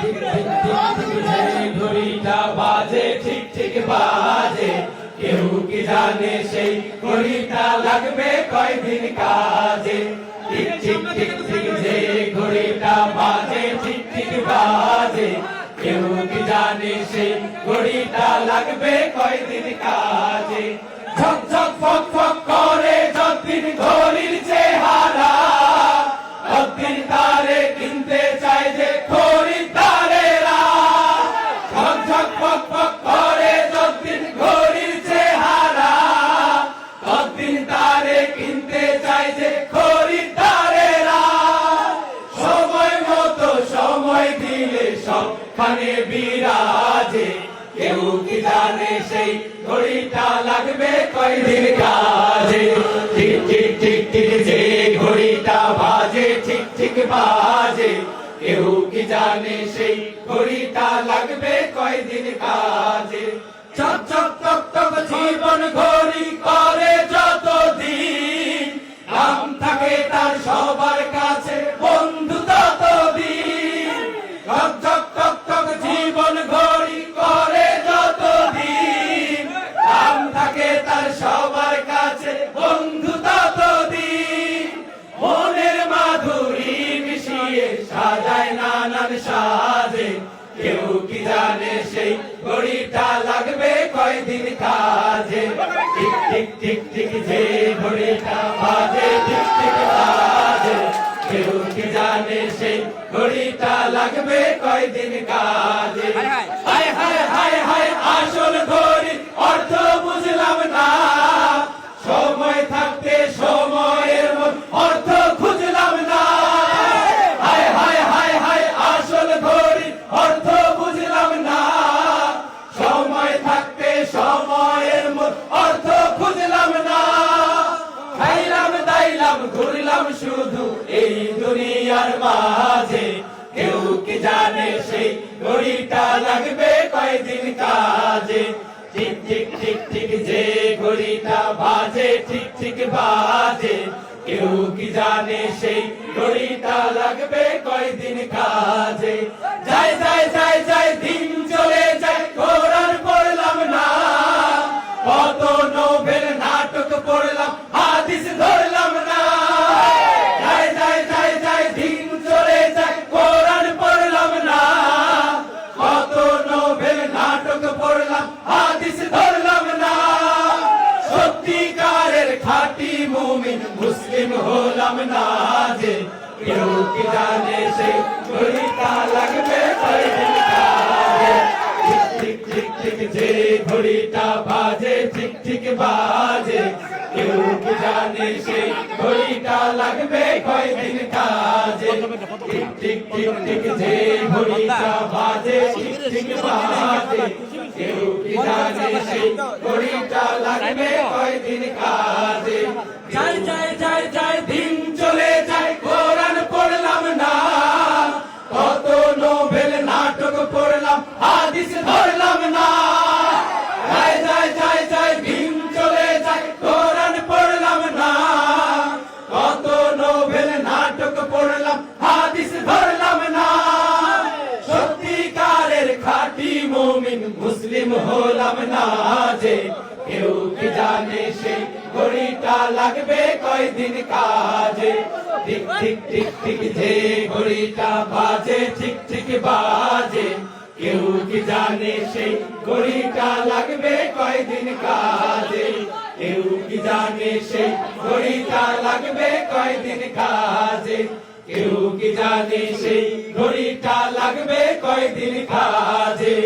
ঠিক ঠিক ঠিক ঠিক যে ঘড়িটা বাজে ঠিক ঠিক বাজে কেউ কি জানে সেই ঘড়িটা লাগবে কয়দিন কাজে ঠিক ঠিক ঠিক ঠিক যে ঘড়িটা বাজে ঠিক ঠিক বাজে কেউ কি জানে সেই ঘড়িটা লাগবে কয়দিন কাজে ঝক ঝক ফক ফক করে যতদিন ঘড়ির চেহারা ততদিন তারে কিনতে চায় যে খরিদ্দারেরা ঝক ঝক ফক ফক করে যতদিন ঘড়ির চেহারা ততদিন তারে কিনতে চায় যে খরিদ্দারেরা সময় মতো সময় দিলে সবখানে বিরাজে কেউ কি জানে সেই ঘড়িটা লাগবে কয়দিন কাজে ঠিক ঠিক ঠিক ঠিক যে ঘড়িটা বাজে ঠিক ঠিক বাজে কেউ কি জানে সেই ঘড়িটা লাগবে কয়দিন কাজে চক চক টক টক জীবন ঘড়ি করে যতদিন নাম থাকে তার সবার কাছে বন্ধু ততদিন চক চক টক টক জীবন ঘড়ি করে যতদিন নাম থাকে তার সবার কাছে বন্ধু ততদিন মনের মাধুরী মিশিয়ে সাজায় নানান সাজে কেউ কি জানে সেই ঘড়িটা লাগবে কয়দিন কাজে ঠিক ঠিক ঠিক ঠিক যে ঘড়িটা বাজে ঠিক ঠিক বাজে কেউ কি জানে সেই ঘড়িটা লাগবে কয়দিন কাজে হায় হায় হায় হায় আসল ঘড়ি অর্থ বুঝলাম না সময় থাকতে সময়ের অর্থ খুঁজলাম না হায় হায় হায় হায় আসল ঘড়ি অর্থ বুঝলাম না সময় থাকতে সময়ের অর্থ খুঁজলাম না খাইলাম দাইলাম ঘুরলাম শুধু এই দুনিয়ার মাঝে কেউ কি জানে সেই ঘড়িটা লাগবে কয়দিন কাজে ঠিক ঠিক ঠিক ঠিক যে ঘড়িটা বাজে ঠিক ঠিক বাজে কেউ কি জানে সেই ঘড়িটা লাগবে কয়দিন কাজে যায় যায় যায় যায় দিন চলে যায় কোরআন পড়লাম না কত নোবেল নাটক পড়লাম হাদিস ধরলাম না যায় যায় যায় যায় দিন চলে যায় কোরআন পড়লাম না কত নোবেল নাটক পড়লাম হাদিস ধরলাম না সত্যিকারের খাঁটি মুমিন মুসলিম হলাম না যে কেউ কি জানে সেই ঘড়িটা লাগবে কয়দিন কাজে ঠিক ঠিক ঠিক যে ঘড়িটা বাজে ঠিক ঠিক বাজে কেউ কি জানে সেই ঘড়িটা লাগবে কয়দিন কাজে ঠিক ঠিক ঠিক ঠিক যে ঘড়িটা বাজে ঠিক ঠিক বাজে কেউ কি জানে সেই ঘড়িটা লাগবে কয়দিন কাজে যায় যায় যায় যায় দিন চলে যায় কোরআন পড়লাম না কত নোবেল নাটক পড়লাম হাদিস ধরলাম না যায় যায় যায় যায় দিন চলে যায় কোরআন পড়লাম না কত নোবেল নাটক পড়লাম হাদিস ধরলাম না সত্যিকারের খাঁটি মুমিন মুসলিম হলাম না যে কেউ কি জানে সেই ঘড়িটা লাগবে কয়দিন কাজে ঠিক ঠিক ঠিক ঠিক যে ঘড়িটা বাজে ঠিক ঠিক বাজে কেউ কি জানে সেই ঘড়িটা লাগবে কয়দিন কাজে কেউ কি জানে সেই ঘড়িটা লাগবে কয়দিন কাজে কেউ কি জানে সেই ঘড়িটা লাগবে কয়দিন কাজে